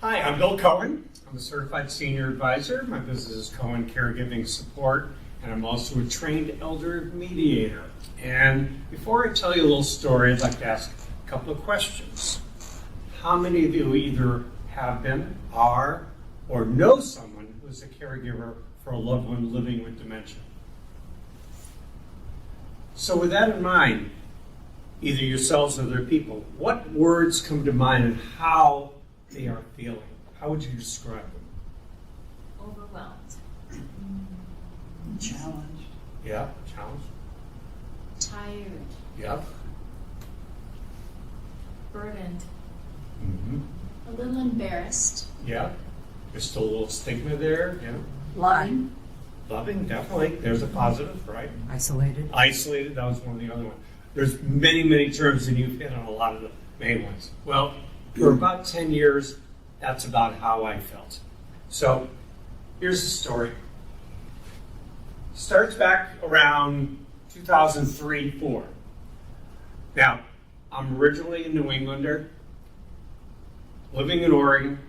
Hi, I'm Bill Cohen. I'm a certified senior advisor. My business is Cohen Caregiving Support, and I'm also a trained elder mediator. And before I tell you a little story, I'd like to ask a couple of questions. How many of you either have been, are, or know someone who is a caregiver for a loved one living with dementia? So with that in mind, either yourselves or other people, what words come to mind and how they are feeling? How would you describe them? Overwhelmed. Challenged. Yeah, challenged. Tired. Yeah. Burdened. Mm-hmm. A little embarrassed. Yeah. There's still a little stigma there. Yeah. Loving. Loving, definitely. There's a positive, right? Isolated. Isolated, that was one of the other ones. There's many, many terms, and you've hit on a lot of the main ones. Well, for about 10 years, that's about how I felt. So, here's the story. Starts back around 2003-4. Now, I'm originally a New Englander, living in Oregon.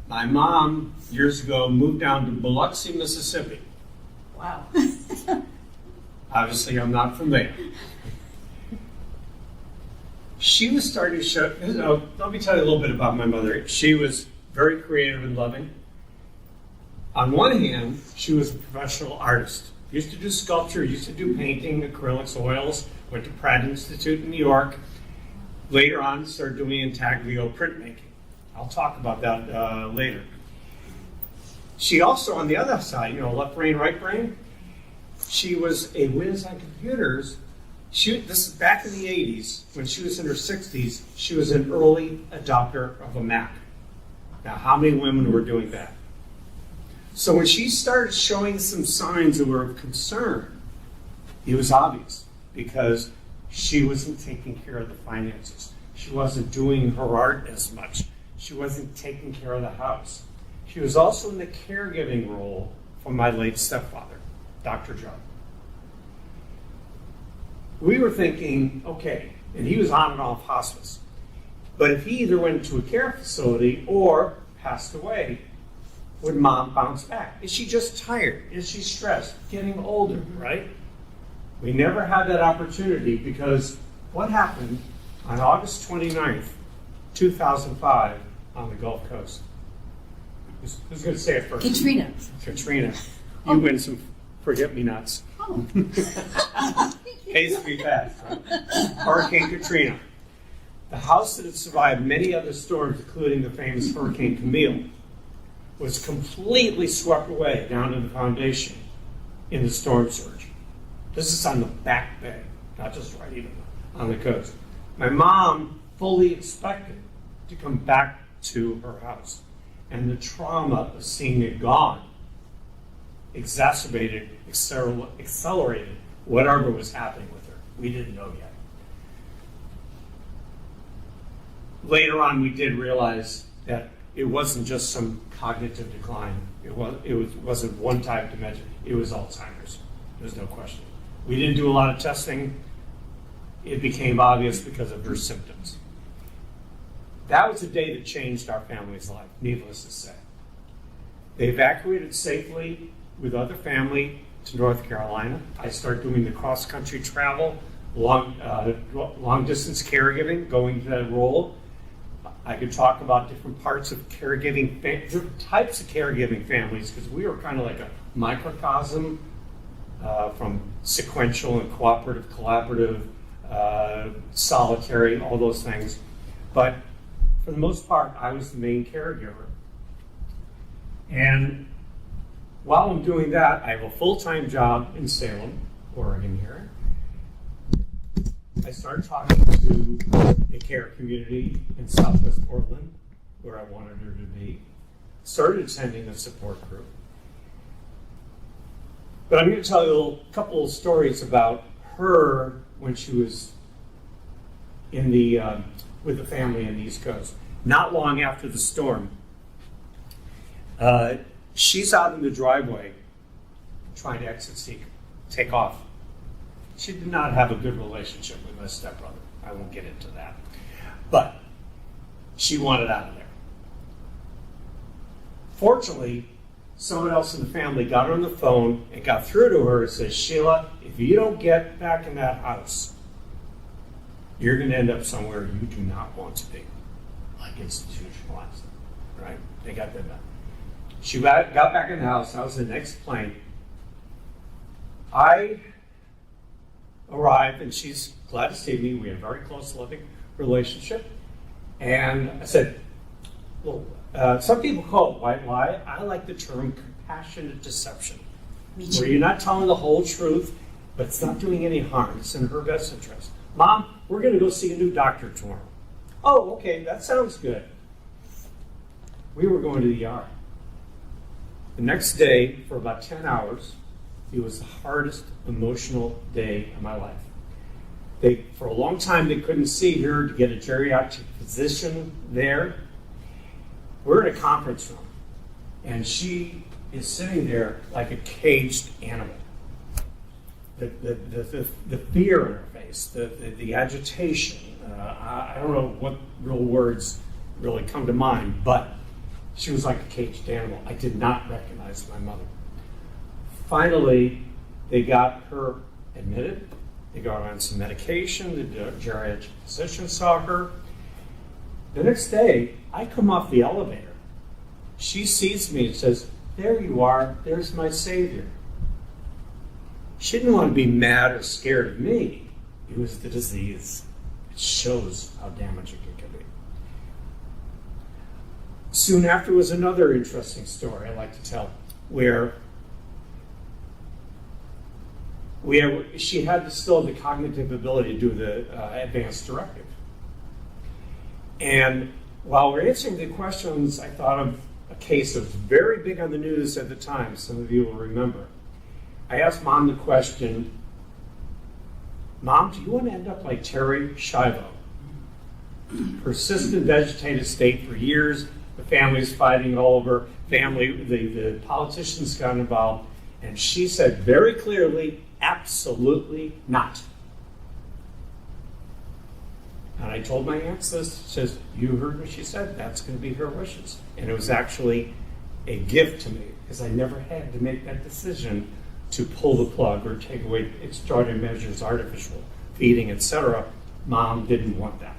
My mom, years ago, moved down to Biloxi, Mississippi. Wow. Obviously, I'm not from there. She was starting to show, let me tell you a little bit about my mother. She was very creative and loving. On one hand, she was a professional artist. Used to do sculpture, used to do painting, acrylics, oils, went to Pratt Institute in New York. Later on, started doing intaglio printmaking. I'll talk about that later. She also, on the other side, left brain, right brain, she was a whiz on computers. This is back in the 80s, when she was in her 60s, she was an early adopter of a Mac. Now, how many women were doing that? So when she started showing some signs that were of concern, it was obvious, because she wasn't taking care of the finances. She wasn't doing her art as much. She wasn't taking care of the house. She was also in the caregiving role for my late stepfather, Dr. Joe. We were thinking, okay, and he was on and off hospice, but if he either went to a care facility or passed away, would mom bounce back? Is she just tired? Is she stressed? Getting older, right? We never had that opportunity, because what happened on August 29th, 2005 on the Gulf Coast? Who's going to say it first? Katrina. Katrina. You win some forget-me-nots. Oh. Pays to be fast. Right? Hurricane Katrina. The house that had survived many other storms, including the famous Hurricane Camille, was completely swept away down to the foundation in the storm surge. This is on the back bay, not just right even on the coast. My mom fully expected to come back to her house, and the trauma of seeing it gone exacerbated, accelerated whatever was happening with her. We didn't know yet. Later on, we did realize that it wasn't just some cognitive decline. It wasn't one type of dementia. It was Alzheimer's. There's no question. We didn't do a lot of testing. It became obvious because of her symptoms. That was a day that changed our family's life, needless to say. They evacuated safely with other family to North Carolina. I started doing the cross-country travel, long-distance caregiving, going to that role. I could talk about different parts of caregiving, different types of caregiving families, because we were kind of like a microcosm from sequential and cooperative, collaborative, solitary, all those things. But for the most part, I was the main caregiver. And while I'm doing that, I have a full-time job in Salem, Oregon here. I started talking to a care community in Southwest Portland, where I wanted her to be. Started attending a support group. But I'm going to tell you a couple of stories about her when she was in with the family on the East Coast. Not long after the storm, she's out in the driveway trying to take off. She did not have a good relationship with my stepbrother. I won't get into that. But she wanted out of there. Fortunately, someone else in the family got on the phone and got through to her and said, Sheila, if you don't get back in that house, you're going to end up somewhere you do not want to be, like institutionalized, right? They got that back. She got back in the house. I was the next plane. I arrived, and she's glad to see me. We had a very close living relationship. And I said, well, some people call it white lie. I like the term compassionate deception, where you're not telling the whole truth, but it's not doing any harm. It's in her best interest. Mom, we're going to go see a new doctor tomorrow. Oh, okay, that sounds good. We were going to the ER. The next day, for about 10 hours, it was the hardest emotional day of my life. For a long time, they couldn't see her to get a geriatric physician there. We're in a conference room, and she is sitting there like a caged animal. The fear in her face, the agitation. I don't know what real words really come to mind, but she was like a caged animal. I did not recognize my mother. Finally, they got her admitted. They got her on some medication. The geriatric physician saw her. The next day, I come off the elevator. She sees me and says, there you are. There's my savior. She didn't want to be mad or scared of me. It was the disease. It shows how damaging it can be. Soon after was another interesting story I like to tell, where she had still the cognitive ability to do the advanced directive. And while we're answering the questions, I thought of a case that was very big on the news at the time. Some of you will remember. I asked Mom the question, Mom, do you want to end up like Terry Schiavo? Persistent vegetative state for years. The family's fighting all over. The politicians got involved. And she said very clearly, absolutely not. And I told my aunt this. She says, you heard what she said. That's going to be her wishes. And it was actually a gift to me, because I never had to make that decision to pull the plug or take away extraordinary measures, artificial feeding, etc. Mom didn't want that.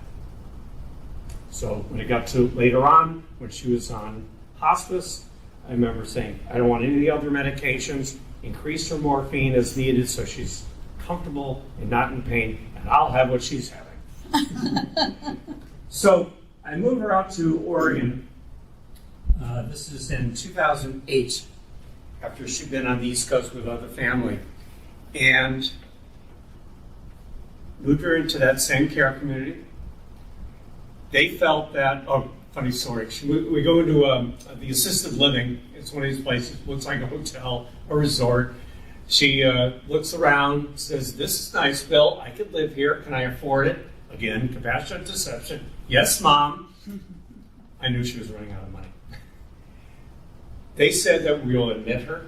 So when it got to later on, when she was on hospice, I remember saying, I don't want any of the other medications. Increase her morphine as needed so she's comfortable and not in pain, and I'll have what she's having. So I moved her out to Oregon. This is in 2008, after she'd been on the East Coast with other family. And moved her into that same care community. They felt that, oh, funny story. We go into the assisted living. It's one of these places, looks like a hotel or resort. She looks around, says, this is nice, Bill. I could live here. Can I afford it? Again, compassionate deception. Yes, Mom. I knew she was running out of money. They said that we'll admit her.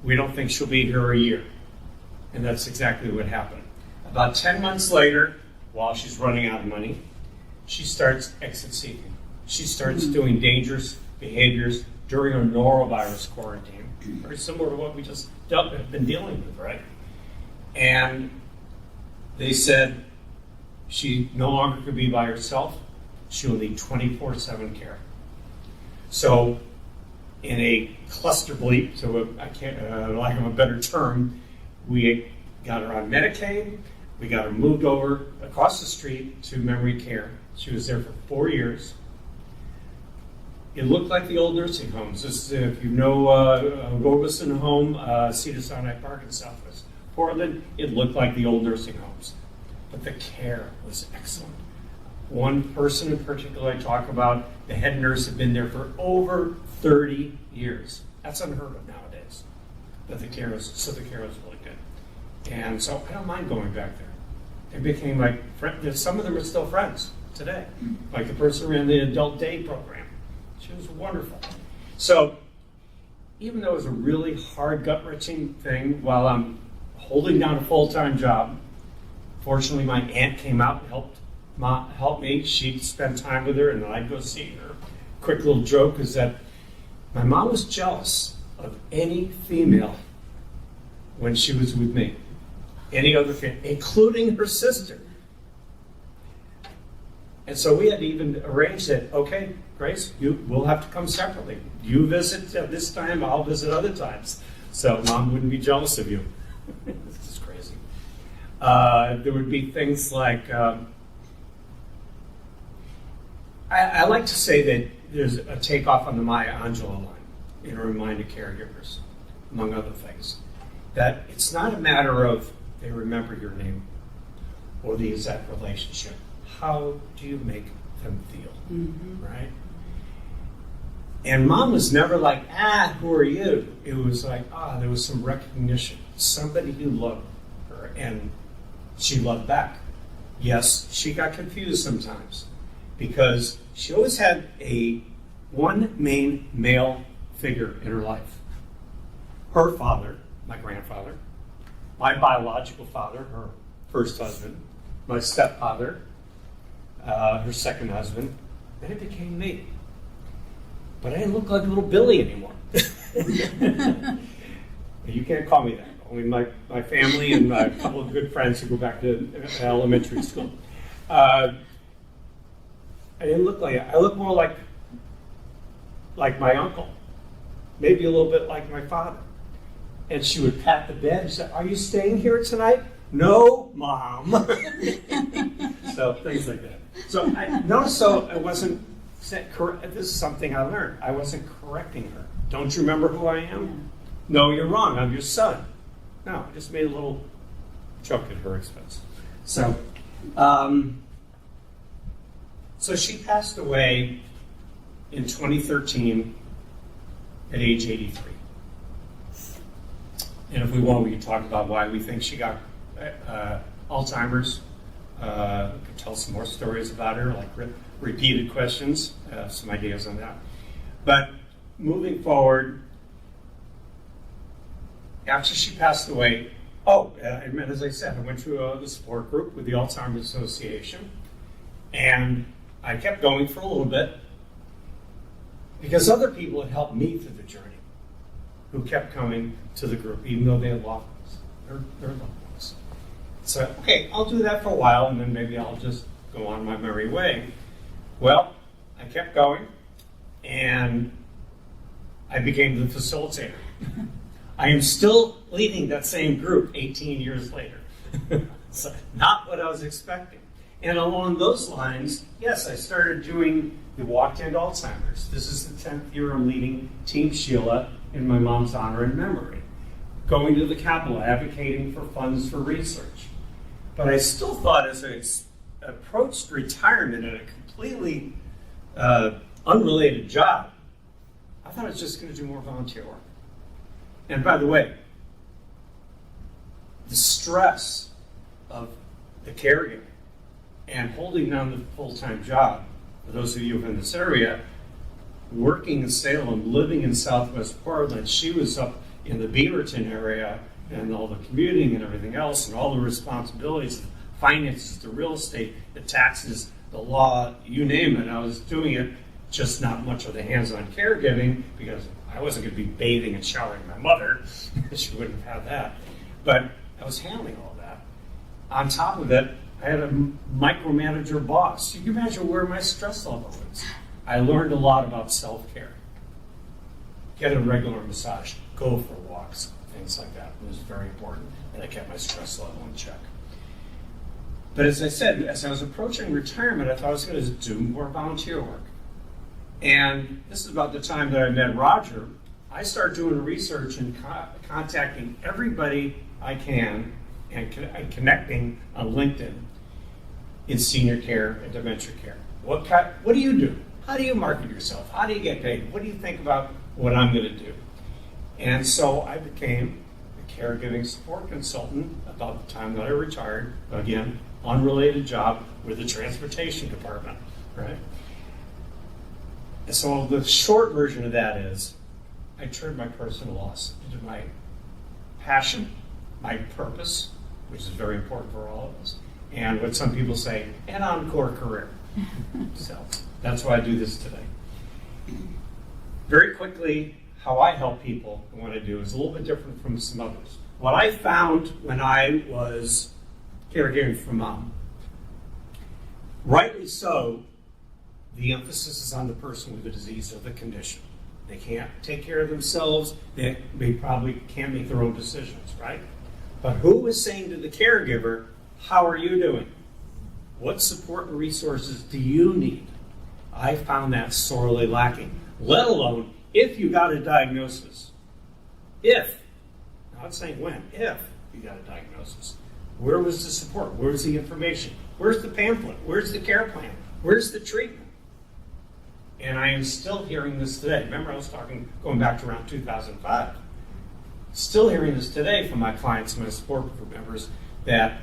We don't think she'll be here a year. And that's exactly what happened. About 10 months later, while she's running out of money, she starts exit seeking. She starts doing dangerous behaviors during a norovirus quarantine, very similar to what we just been dealing with, right? And they said she no longer could be by herself. She'll need 24/7 care. So, in a cluster bleep, so I can't, lack of a better term, we got her on Medicaid. We got her moved over across the street to memory care. She was there for 4 years. It looked like the old nursing homes. This, if you know Robeson Home, Cedar-Sinai Park in Southwest Portland, it looked like the old nursing homes. But the care was excellent. One person in particular I talk about, the head nurse had been there for over 30 years. That's unheard of nowadays. But the care was really good. And so I don't mind going back there. They became like friends. Some of them are still friends today. Like the person who ran the adult day program. She was wonderful. So even though it was a really hard, gut-wrenching thing while I'm holding down a full-time job, fortunately my aunt came out and helped me. She'd spend time with her and then I'd go see her. Quick little joke is that My mom was jealous of any female when she was with me, any other female, including her sister. And so we had to even arrange that, okay, Grace, we'll have to come separately. You visit at this time, I'll visit other times. So Mom wouldn't be jealous of you. This is crazy. There would be things like, I like to say that there's a takeoff on the Maya Angelou line in a reminder to caregivers, among other things. That it's not a matter of they remember your name or the exact relationship. How do you make them feel, right? And Mom was never like, who are you? It was like, there was some recognition. Somebody who loved her, and she loved back. Yes, she got confused sometimes because she always had one main male figure in her life. Her father, my grandfather, my biological father, her first husband, my stepfather, her second husband, then it became me. But I didn't look like little Billy anymore. You can't call me that. Only my family and a couple of good friends who go back to elementary school. I didn't look like it. I looked more like my uncle, maybe a little bit like my father. And she would pat the bed and say, "Are you staying here tonight?" "No, Mom." So things like that. So I noticed, I wasn't this is something I learned. I wasn't correcting her. "Don't you remember who I am?" Yeah. "No, you're wrong. I'm your son." No, I just made a little joke at her expense. So, so she passed away in 2013 at age 83. And if we want, we can talk about why we think she got Alzheimer's. We could tell some more stories about her, like repeated questions, some ideas on that. But moving forward, after she passed away, as I said, I went to the support group with the Alzheimer's Association, and I kept going for a little bit because other people had helped me through the journey who kept coming to the group, even though they had lost their loved ones. So, okay, I'll do that for a while, and then maybe I'll just go on my merry way. Well, I kept going, and I became the facilitator. I am still leading that same group 18 years later. So, not what I was expecting. And along those lines, yes, I started doing the Walk to End Alzheimer's. This is the 10th year I'm leading Team Sheila in my mom's honor and memory. Going to the Capitol, advocating for funds for research. But I still thought, as I approached retirement at a completely unrelated job, I thought I was just going to do more volunteer work. And by the way, the stress of the caregiving and holding down the full-time job, for those of you in this area, working in Salem, living in Southwest Portland, she was up in the Beaverton area and all the commuting and everything else and all the responsibilities, the finances, the real estate, the taxes, the law, you name it. I was doing it, just not much of the hands-on caregiving because I wasn't going to be bathing and showering my mother. She wouldn't have had that. But I was handling all that. On top of it, I had a micromanager boss. You can imagine where my stress level was. I learned a lot about self-care. Get a regular massage, go for walks, things like that. It was very important, and I kept my stress level in check. But as I said, as I was approaching retirement, I thought I was going to do more volunteer work. And this is about the time that I met Roger. I started doing research and contacting everybody I can and connecting on LinkedIn in senior care and dementia care. What do you do? How do you market yourself? How do you get paid? What do you think about what I'm going to do? And so I became a caregiving support consultant about the time that I retired. Again, unrelated job with the transportation department, right? And so the short version of that is I turned my personal loss into my passion, my purpose, which is very important for all of us, and what some people say, an encore career. So that's why I do this today. very quickly, how I help people and what I do is a little bit different from some others. What I found when I was caregiving for Mom, rightly so, the emphasis is on the person with the disease or the condition. They can't take care of themselves. They probably can't make their own decisions, right? But who is saying to the caregiver, how are you doing? What support and resources do you need? I found that sorely lacking, let alone if you got a diagnosis. If, not saying when, if you got a diagnosis. Where was the support? Where's the information? Where's the pamphlet? Where's the care plan? Where's the treatment? And I am still hearing this today. Remember, I was talking going back to around 2005. Still hearing this today from my clients and my support group members that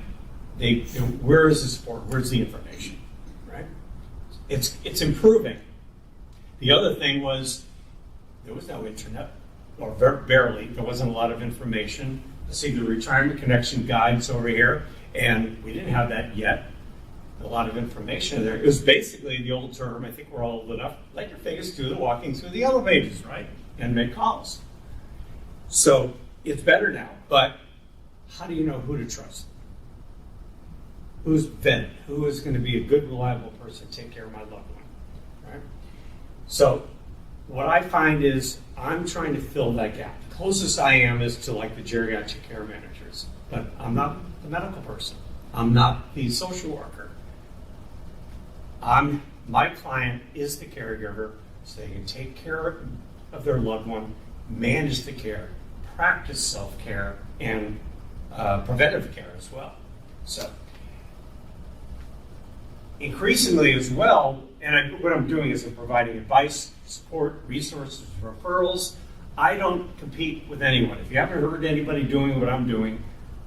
where is the support? Where's the information? Right? It's improving. The other thing was there was no internet, or barely. There wasn't a lot of information. I see the retirement connection guides over here, and we didn't have that yet. A lot of information there. It was basically the old term, I think we're all old enough, let your face do the walking through the yellow pages, right? And make calls. So it's better now, but how do you know who to trust? Who's vetted? Who is going to be a good, reliable person to take care of my loved one, right? So what I find is I'm trying to fill that gap. The closest I am is to like the geriatric care managers, but I'm not the medical person. I'm not the social worker. My client is the caregiver, so they can take care of their loved one, manage the care, practice self-care, and preventive care as well. So increasingly as well, and what I'm doing is I'm providing advice, support, resources, referrals. I don't compete with anyone. If you haven't heard anybody doing what I'm doing,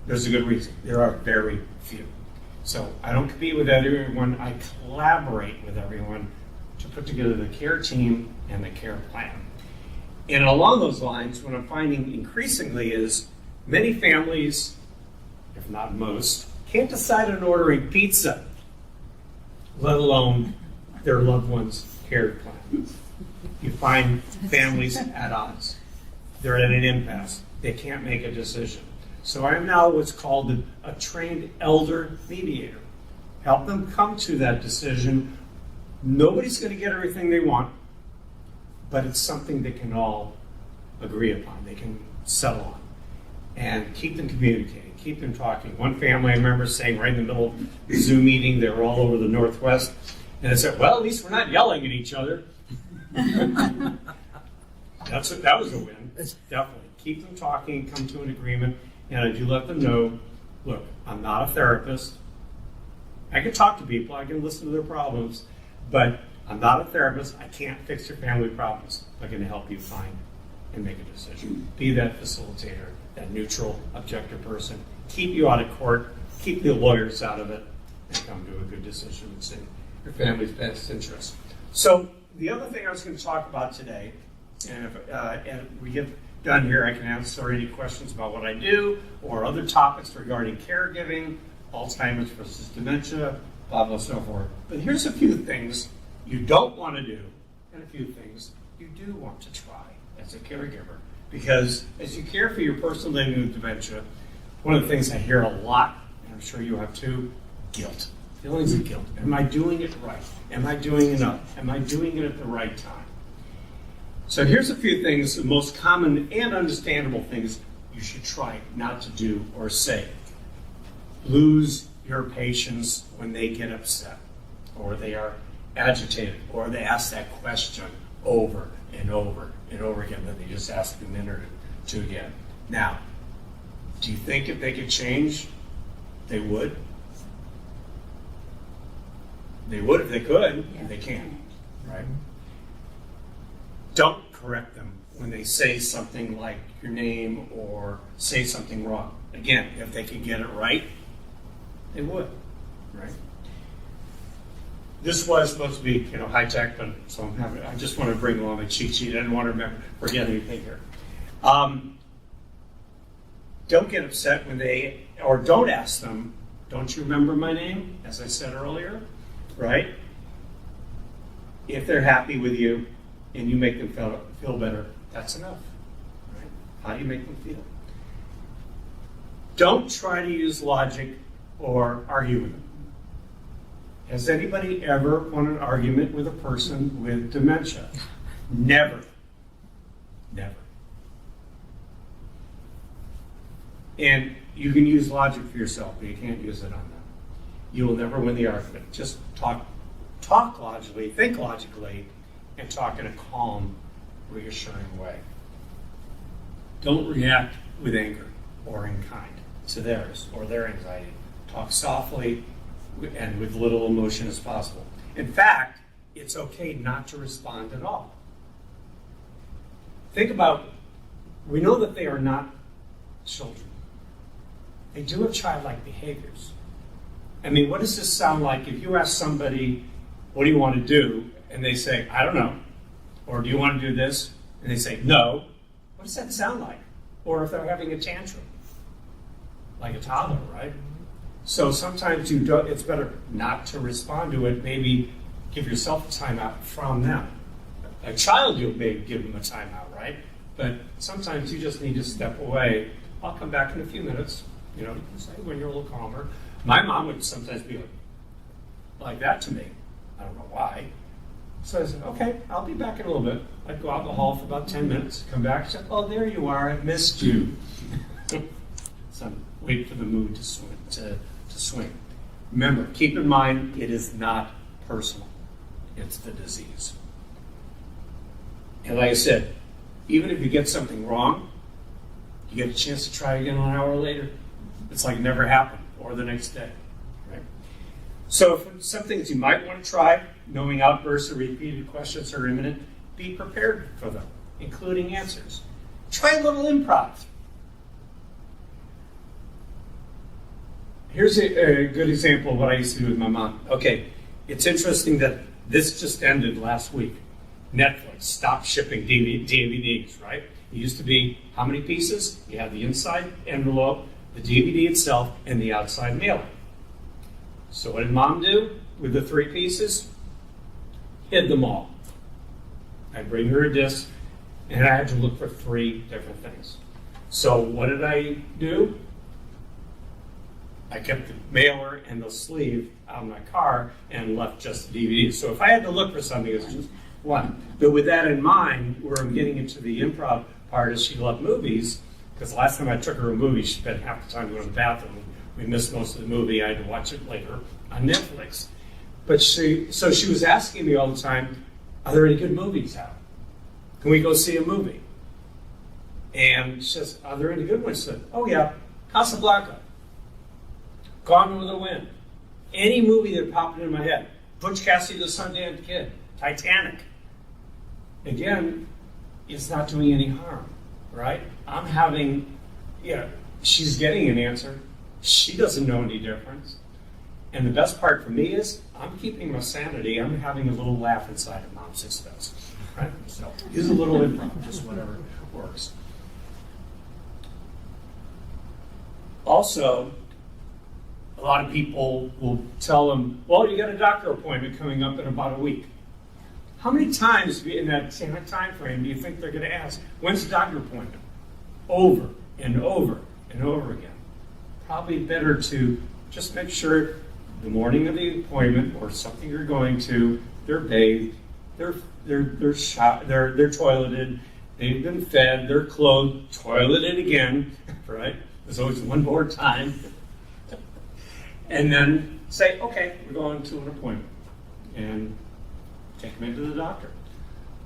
there's a good reason. There are very few. So I don't compete with everyone. I collaborate with everyone to put together the care team and the care plan. And along those lines, what I'm finding increasingly is many families, if not most, can't decide on ordering pizza, let alone their loved one's care plan. You find families at odds. They're at an impasse. They can't make a decision. So I am now what's called a trained elder mediator. Help them come to that decision. Nobody's going to get everything they want, but it's something they can all agree upon. They can settle on. And keep them communicating, keep them talking. One family I remember saying right in the middle of the Zoom meeting, they were all over the Northwest, and they said, well, at least we're not yelling at each other. That was a win, definitely. Keep them talking, come to an agreement, and I do let them know, look, I'm not a therapist. I can talk to people, I can listen to their problems, but I'm not a therapist. I can't fix your family problems. I'm going to help you find and make a decision. Be that facilitator, that neutral, objective person. Keep you out of court, keep the lawyers out of it, and come to a good decision that's in your family's best interest. So the other thing I was going to talk about today, and if we get done here, I can answer any questions about what I do or other topics regarding caregiving, Alzheimer's versus dementia, blah, blah, so forth. But here's a few things you don't want to do and a few things you do want to try as a caregiver. Because as you care for your person living with dementia, one of the things I hear a lot, and I'm sure you have too, guilt. Feelings of guilt. Am I doing it right? Am I doing enough? Am I doing it at the right time? So here's a few things, the most common and understandable things you should try not to do or say. Lose your patience when they get upset, or they are agitated, or they ask that question over and over and over again, then they just ask a minute or two again. Now, do you think if they could change, they would? They would if they could, and they can't, right? Don't correct them when they say something like your name or say something wrong. Again, if they could get it right, they would, right? This was supposed to be, high tech, but so I just want to bring along my cheat sheet. I didn't want to forget anything here. Don't get upset when or don't ask them, don't you remember my name, as I said earlier, right? If they're happy with you, and you make them feel better, that's enough. Right? How do you make them feel? Don't try to use logic or argue with them. Has anybody ever won an argument with a person with dementia? Never. Never. And you can use logic for yourself, but you can't use it on them. You will never win the argument. Just talk logically, think logically, and talk in a calm, reassuring way. Don't react with anger or in kind to theirs or their anxiety. Talk softly and with little emotion as possible. In fact, it's okay not to respond at all. Think about, we know that they are not children. They do have childlike behaviors. I mean, what does this sound like if you ask somebody, what do you want to do? And they say, I don't know. Or do you want to do this? And they say, no. What does that sound like? Or if they're having a tantrum, like a toddler, right? So sometimes it's better not to respond to it. Maybe give yourself a timeout from them. A child, you'll maybe give them a timeout, right? But sometimes you just need to step away. I'll come back in a few minutes, you know, say when you're a little calmer. My mom would sometimes be like that to me. I don't know why. So I said, okay, I'll be back in a little bit. I'd go out in the hall for about 10 minutes, come back, and say, oh, there you are, I missed you. So wait for the mood to swing. Remember, keep in mind, it is not personal. It's the disease. And like I said, even if you get something wrong, you get a chance to try again an hour later. It's like it never happened, or the next day. Right? So for some things you might want to try, knowing outbursts or repeated questions are imminent, be prepared for them, including answers. Try a little improv. Here's a good example of what I used to do with my mom. Okay, it's interesting that this just ended last week. Netflix stopped shipping DVDs, right? It used to be how many pieces? You had the inside envelope, the DVD itself, and the outside mailer. So what did Mom do with the 3 pieces? Hid them all. I'd bring her a disc, and I had to look for 3 different things. So what did I do? I kept the mailer and the sleeve out of my car and left just the DVDs. So if I had to look for something, it's just one. But with that in mind, where I'm getting into the improv part is she loved movies, because last time I took her a movie, she spent half the time going to the bathroom. We missed most of the movie. I had to watch it later on Netflix. But she was asking me all the time, are there any good movies out? Can we go see a movie? And she says, are there any good ones? I said, oh yeah, Casablanca, Gone with the Wind, any movie that popped into my head. Butch Cassidy, the Sundance Kid, Titanic. Again, it's not doing any harm, right? She's getting an answer. She doesn't know any difference. And the best part for me is I'm keeping my sanity. I'm having a little laugh inside of Mom's expense, right? So use a little improv, just whatever works. Also, a lot of people will tell them, well, you got a doctor appointment coming up in about a week. How many times in that time frame do you think they're going to ask, when's the doctor appointment? Over and over and over again. Probably better to just make sure the morning of the appointment or something you're going to, they're bathed, they're toileted, they've been fed, they're clothed, toileted again, right? There's always one more time. And then say, okay, we're going to an appointment. And take them into the doctor.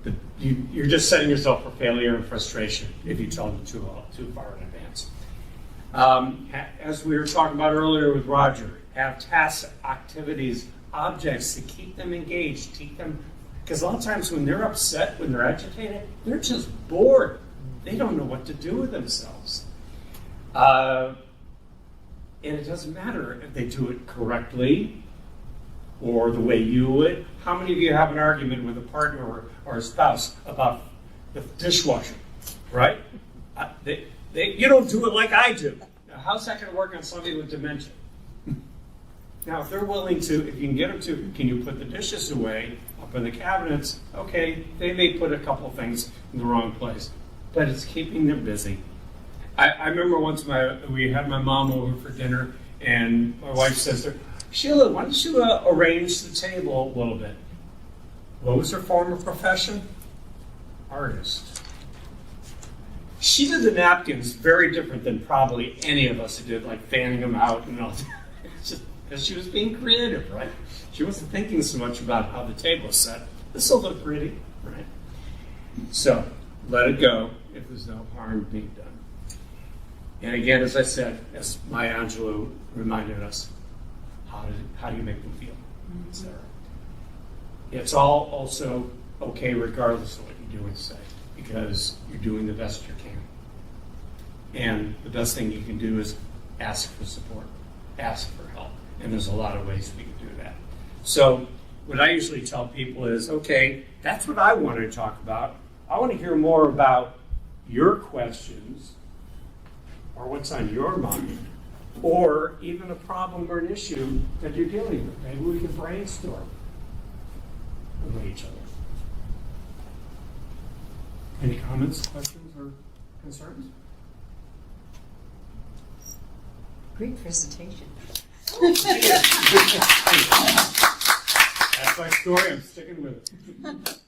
But you're just setting yourself for failure and frustration if you tell them too far in advance. As we were talking about earlier with Roger, have tasks, activities, objects to keep them engaged, because a lot of times when they're upset, when they're agitated, they're just bored. They don't know what to do with themselves. And it doesn't matter if they do it correctly or the way you would. How many of you have an argument with a partner or a spouse about the dishwasher, right? You don't do it like I do. Now, how's that going to work on somebody with dementia? Now, if they're willing to, if you can get them to, can you put the dishes away? For the cabinets, okay, they may put a couple of things in the wrong place, but it's keeping them busy. I remember once we had my mom over for dinner, and my wife says to her, Sheila, why don't you arrange the table a little bit? What was her former profession? Artist. She did the napkins very different than probably any of us who did, like fanning them out and all that. It's just because she was being creative, right? She wasn't thinking so much about how the table was set. This will look pretty, right? So let it go if there's no harm being done. And again, as I said, as Maya Angelou reminded us, how do you make them feel? Etc. It's all also okay regardless of what you do and say, because you're doing the best you can. And the best thing you can do is ask for support, ask for help. And there's a lot of ways we can do that. So what I usually tell people is, okay, that's what I want to talk about. I want to hear more about your questions or what's on your mind, or even a problem or an issue that you're dealing with. Maybe we can brainstorm with each other. Any comments, questions, or concerns? Great presentation. That's my story. I'm sticking with it.